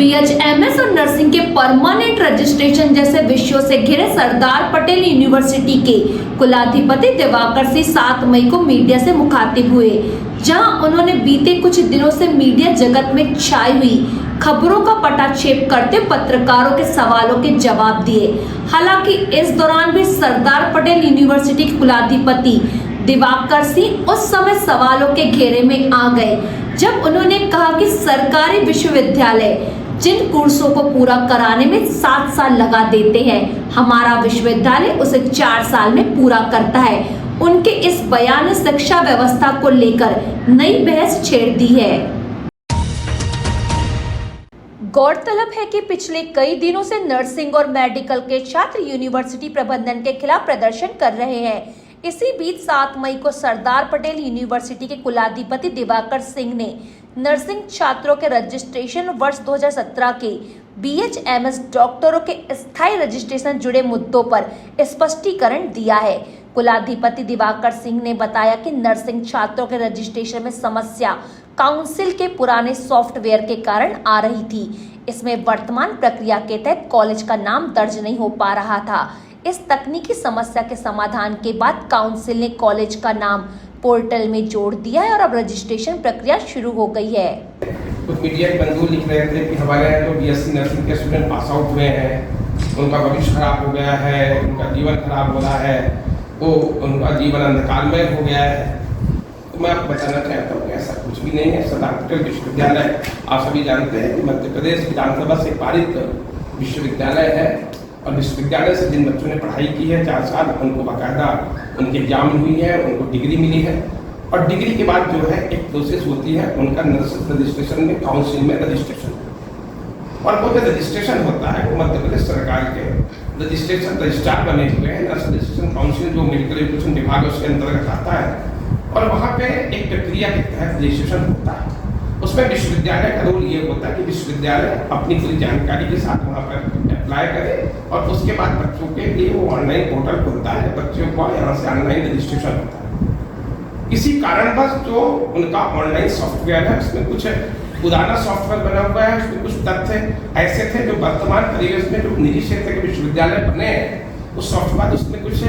BHMS और nursing के permanent registration जैसे विषयों से घिरे सरदार पटेल यूनिवर्सिटी के कुलाधिपति दिवाकर सिंह 7 मई को मीडिया से मुखातिब हुए, जहां उन्होंने बीते कुछ दिनों से मीडिया जगत में छाई हुई खबरों का पटाक्षेप करते पत्रकारों के सवालों के जवाब दिए। हालांकि इस दौरान भी सरदार पटेल यूनिवर्सिटी के कुलाधिपति दिवाकर सिंह उस समय सवालों के घेरे में आ गए जब उन्होंने कहा कि सरकारी विश्वविद्यालय जिन कोर्सों को पूरा कराने में 7 साल लगा देते हैं, हमारा विश्वविद्यालय उसे 4 साल में पूरा करता है। उनके इस बयान ने शिक्षा व्यवस्था को लेकर नई बहस छेड़ दी है। गौरतलब है कि पिछले कई दिनों से नर्सिंग और मेडिकल के छात्र यूनिवर्सिटी प्रबंधन के खिलाफ प्रदर्शन कर रहे हैं। इसी बीच 7 मई को सरदार पटेल यूनिवर्सिटी के कुलाधिपति दिवाकर सिंह ने नर्सिंग छात्रों के रजिस्ट्रेशन वर्ष 2017 के बीएचएमएस डॉक्टरों के स्थायी रजिस्ट्रेशन जुड़े मुद्दों पर स्पष्टीकरण दिया है। कुलाधिपति दिवाकर सिंह ने बताया कि नर्सिंग छात्रों के रजिस्ट्रेशन में समस्या काउंसिल के पुराने सॉफ्टवेयर के कारण आ रही थी। इसमें वर्तमान प्रक्रिया के तहत कॉलेज का नाम दर्ज नहीं हो पा रहा था। इस तकनीकी समस्या के समाधान के बाद काउंसिल ने कॉलेज का नाम पोर्टल में जोड़ दिया है और अब रजिस्ट्रेशन प्रक्रिया शुरू हो गई है। कुछ मीडिया के बंधु लिख रहे थे कि हमारे यहाँ जो बीएससी नर्सिंग के स्टूडेंट पास आउट हुए हैं, उनका भविष्य खराब हो गया है, उनका जीवन खराब हो रहा है, वो उनका जीवन अंधकारमय हो गया है। तो मैं आपको बताना चाहता हूँ कि ऐसा कुछ भी नहीं है। सरदार पटेल विश्वविद्यालय आप सभी जानते हैं कि मध्य प्रदेश विधानसभा से पारित विश्वविद्यालय है और विश्वविद्यालय से जिन बच्चों ने पढ़ाई की है 4 साल, उनको बाकायदा उनकी एग्जाम हुई है, उनको डिग्री मिली है और डिग्री के बाद जो है एक प्रोसेस होती है उनका नर्सिंग रजिस्ट्रेशन में काउंसिल में रजिस्ट्रेशन और वो जो रजिस्ट्रेशन होता है वो मध्य प्रदेश सरकार के रजिस्ट्रेशन रजिस्ट्रार बने हुए हैं। नर्सिंग रजिस्ट्रेशन काउंसिल जो मेडिकल एजुकेशन विभाग है उसके अंतर्गत आता है और वहाँ पे एक प्रक्रिया के तहत रजिस्ट्रेशन होता है। उसमें विश्वविद्यालय का रोल ये होता है कि विश्वविद्यालय अपनी पूरी जानकारी के साथ वहाँ पर अप्लाई करे और उसके बाद बच्चों के लिए वो ऑनलाइन पोर्टल खुलता है, बच्चों को यहाँ से ऑनलाइन रजिस्ट्रेशन होता है। इसी कारणवश जो उनका ऑनलाइन सॉफ्टवेयर है उसमें कुछ पुराना सॉफ्टवेयर बना हुआ है, उसमें कुछ तथ्य ऐसे थे जो वर्तमान परिवेश में जो निजी क्षेत्र के विश्वविद्यालय बने हैं उस सॉफ्टवेयर उसमें कुछ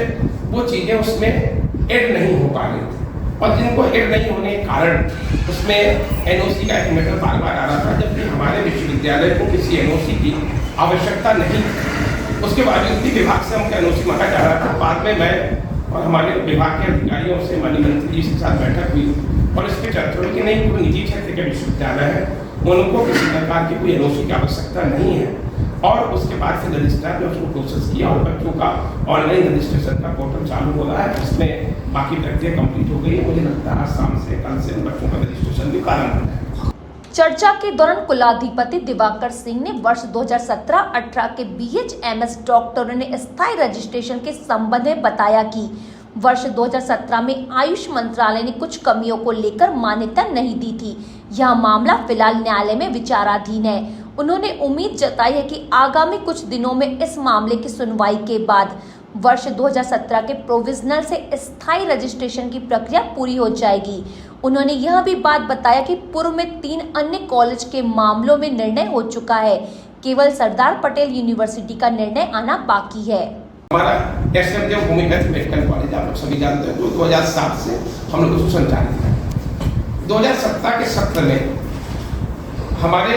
वो चीजें उसमें ऐड नहीं हो पा रही थी और जिनको ऐड नहीं होने के कारण उसमें एनओसी का एक मैटर बार बार आ रहा था, जबकि हमारे विश्वविद्यालय को किसी एनओसी की आवश्यकता नहीं। उसके बावजूद भी विभाग से हमको एनओसी मांगा जा रहा था। बाद में मैं और हमारे विभाग के अधिकारियों से माननीय मंत्री जी के साथ बैठक हुई और इसके चर्चा हुई कि नहीं, कोई निजी क्षेत्र के विश्वविद्यालय है, उनको किसी प्रकार की कोई एनओसी की आवश्यकता नहीं है। और उसके बाद से रजिस्ट्रार ने उसको प्रोसेस किया और बच्चों का ऑनलाइन रजिस्ट्रेशन का पोर्टल चालू हो रहा है, जिसमें बाकी प्रक्रिया कंप्लीट हो गई है। मुझे लगता है आज शाम से कल से बच्चों का रजिस्ट्रेशन भी प्रारंभ हो जाएगा। चर्चा के दौरान कुलाधिपति दिवाकर सिंह ने वर्ष 2017-18 के बीएचएमएस डॉक्टरों ने स्थायी रजिस्ट्रेशन के संबंध में बताया कि वर्ष 2017 में आयुष मंत्रालय ने कुछ कमियों को लेकर मान्यता नहीं दी थी। यह मामला फिलहाल न्यायालय में विचाराधीन है। उन्होंने उम्मीद जताई है कि आगामी कुछ दिनों में इस मामले की सुनवाई के बाद वर्ष 2017 के प्रोविजनल से स्थायी रजिस्ट्रेशन की प्रक्रिया पूरी हो जाएगी। उन्होंने यह भी बात बताया कि पूर्व में 3 अन्य कॉलेज के मामलों में निर्णय हो चुका है, केवल सरदार पटेल यूनिवर्सिटी का निर्णय आना बाकी है। हमारा एसएमदेव भूमिगत मेडिकल कॉलेज आप लोग सभी जानते हैं, 2007 से हम लोग उसको संचालित है। 2017 के सत्र में हमारे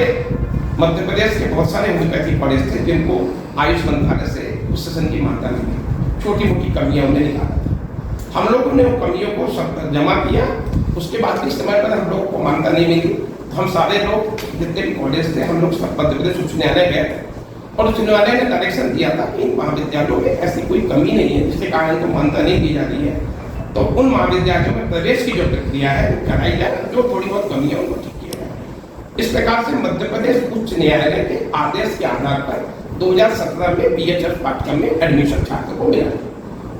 मध्य प्रदेश के बहुत सारे होम्योपैथिक कॉलेज थे जिनको आयुष मंत्रालय से उस सेशन की मान्यता मिली। छोटी मोटी कमियां उन्हें निकाला था, हम लोगों ने उन कमियों को सब जमा किया। उसके बाद के समय पर हम लोगों को मान्यता नहीं मिली तो हम सारे लोग जितने भी कॉलेज थे हम लोग सब मध्य प्रदेश उच्च न्यायालय गए थे और उच्च न्यायालय ने डायरेक्शन दिया था कि इन महाविद्यालयों में ऐसी कोई कमी नहीं है जिसके कारण इनको मान्यता नहीं दी जा रही है, तो उन महाविद्यालयों में प्रवेश की जो प्रक्रिया है वो कराई जाए, जो थोड़ी बहुत कमी है उनको ठीक किया जाए। इस प्रकार से मध्य प्रदेश उच्च न्यायालय के आदेश के आधार पर 2017 में बीएचएफ पाठ्यक्रम में एडमिशन छात्र को मिला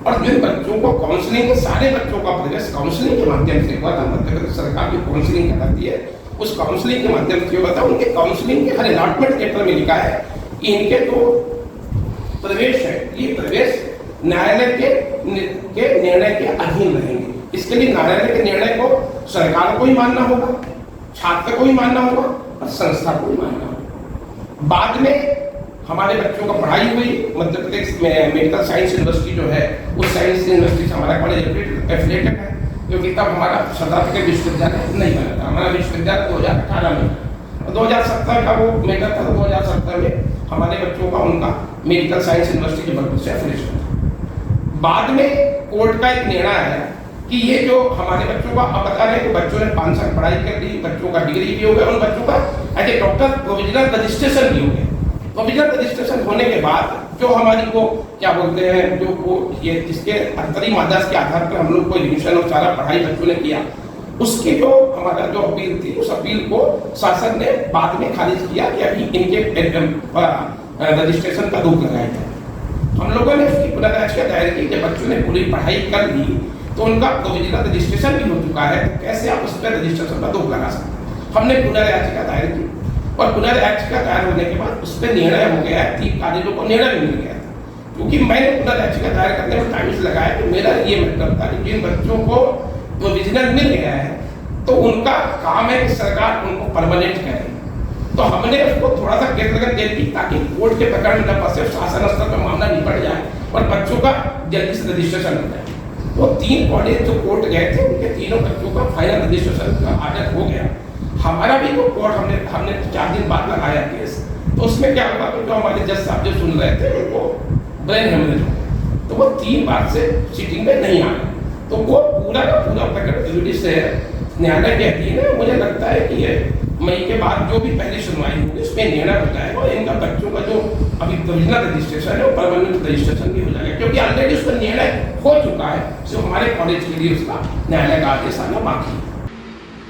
और जिन बच्चों को काउंसलिंग, सारे बच्चों का प्रवेश काउंसलिंग के माध्यम से हुआ था। मध्य प्रदेश सरकार की काउंसलिंग कराती है, उस काउंसलिंग के माध्यम से हुआ था। उनके काउंसलिंग के हर अलॉटमेंट लेटर में लिखा है कि इनके जो प्रवेश है ये प्रवेश न्यायालय के निर्णय के अधीन रहेंगे। इसके लिए न्यायालय के निर्णय को सरकार को ही मानना होगा, छात्र को ही मानना होगा और संस्था को ही मानना होगा। बाद में हमारे बच्चों का पढ़ाई हुई मध्य प्रदेश में मेडिकल साइंस यूनिवर्सिटी जो है उस साइंस यूनिवर्सिटी से हमारा कॉलेज एफिलेटेड है, क्योंकि तब हमारा सरदार पटेल विश्वविद्यालय नहीं बना था। हमारा विश्वविद्यालय 2018 में 2017 का वो मेटर था, 2017 में हमारे बच्चों का उनका मेडिकल साइंस यूनिवर्सिटी जबलपुर से एफिलिएशन था। बाद में कोर्ट का एक निर्णय आया कि ये जो हमारे बच्चों का अब बता रहे हैं कि बच्चों ने 5 साल पढ़ाई कर ली, बच्चों का डिग्री भी हो गया, उन बच्चों का as a doctor provisional registration भी हो गया। प्रोविजनल रजिस्ट्रेशन होने के बाद जो हमारी को क्या बोलते हैं, जो वो ये इसके अंतरिम आदेश के आधार पर हम लोग को एडमिशन और सारा पढ़ाई बच्चों ने किया, उसकी जो हमारा जो अपील थी उस अपील को शासन ने बाद में खारिज किया कि अभी इनके रजिस्ट्रेशन का रोक लगाया जाए। हम लोगों ने उसकी पुनर्याचिका दायर की कि बच्चों ने पूरी पढ़ाई कर ली तो उनका प्रोविजनल रजिस्ट्रेशन भी हो चुका है, तो कैसे आप उस पर रजिस्ट्रेशन का रोक लगा सकते हैं। हमने पुनर्याचिका दायर की और पुनर्याचिका दायर होने के बाद उस पर निर्णय हो गया है, 3 कालेजों को निर्णय भी मिल गया था। क्योंकि मैंने पुनर्याचिका दायर करने में टाइम लगाया कि मेरा ये मतलब था कि जिन बच्चों को प्रोविजनल मिल गया है तो उनका काम है कि सरकार उनको परमानेंट करे, तो हमने उसको थोड़ा सा केंद्र दे दी ताकि कोर्ट के प्रकरण न फंसे, शासन स्तर पर मामला निपट जाए और बच्चों का जल्दी से रजिस्ट्रेशन हो जाए। तो 3 कॉलेज जो कोर्ट गए थे उनके तीनों बच्चों का फाइनल रजिस्ट्रेशन का आर्डर हो गया। हमारा भी वो कोर्ट हमने 4 दिन बाद लगाया केस, तो उसमें क्या हुआ कि जो हमारे जज साहब जो सुन रहे थे उनको ब्रेन हेमरेज हो गया, तो वो 3 बार से सीटिंग में नहीं आए, तो वो पूरा का पूरा प्रकरण जुडिस से न्यायालय के अधीन है। मुझे लगता है कि ये मई के बाद जो भी पहली सुनवाई होगी उसमें निर्णय हो जाएगा और इनका बच्चों का जो अभी प्रोविजनल रजिस्ट्रेशन है वो परमानेंट रजिस्ट्रेशन भी हो जाएगा, क्योंकि ऑलरेडी उसका निर्णय हो चुका है, सिर्फ हमारे कॉलेज के लिए उसका न्यायालय का आदेश आना बाकी है।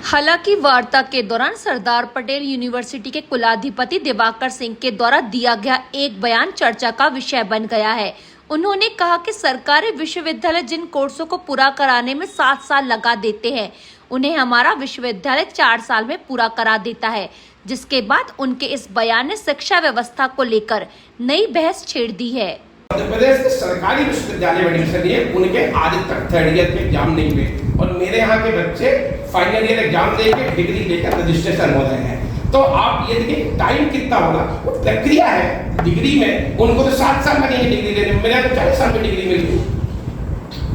हालांकि वार्ता के दौरान सरदार पटेल यूनिवर्सिटी के कुलाधिपति दिवाकर सिंह के द्वारा दिया गया एक बयान चर्चा का विषय बन गया है। उन्होंने कहा कि सरकारी विश्वविद्यालय जिन कोर्सों को पूरा कराने में 7 साल लगा देते हैं उन्हें हमारा विश्वविद्यालय 4 साल में पूरा करा देता है, जिसके बाद उनके इस बयान ने शिक्षा व्यवस्था को लेकर नई बहस छेड़ दी है। मध्य प्रदेश के सरकारी विश्वविद्यालय में एडमिशन लिए उनके आज तक 3rd ईयर के एग्जाम नहीं हुए और मेरे यहाँ के बच्चे फाइनल ईयर एग्जाम देके डिग्री लेकर रजिस्ट्रेशन हो रहे हैं। तो आप ये देखिए टाइम कितना होगा, वो प्रक्रिया है। डिग्री में उनको तो 7 साल लगेंगे डिग्री लेने में, मेरे यहाँ तो 40 साल में डिग्री मिल गई।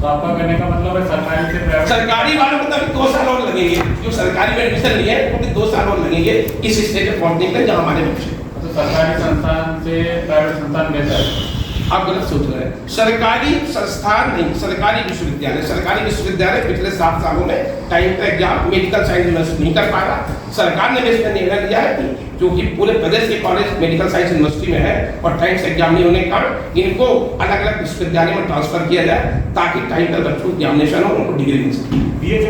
तो आपका कहने का मतलब है सरकारी से प्राइवेट, सरकारी वालों को तो 2 साल और लगेंगे, जो सरकारी में एडमिशन लिए हैं उनको 2 साल और लगेंगे इस स्टेज पे पहुंचने के जहाँ हमारे बच्चे। तो सरकारी संस्थान से प्राइवेट संस्थान बेहतर है? आप गलत सोच रहे हैं। सरकारी संस्थान नहीं, सरकारी विश्वविद्यालय पिछले 7 सालों में टाइम का एग्जाम मेडिकल साइंस यूनिवर्सिटी नहीं कर पाया। सरकार ने इसका निर्णय लिया है कि क्योंकि पूरे प्रदेश के कॉलेज मेडिकल साइंस यूनिवर्सिटी में है और टाइम से एग्जाम नहीं होने के कारण इनको अलग अलग विश्वविद्यालय में ट्रांसफर किया जाए ताकि टाइम पर बच्चों एग्जामिनेशन हो, उनको डिग्री मिल सके।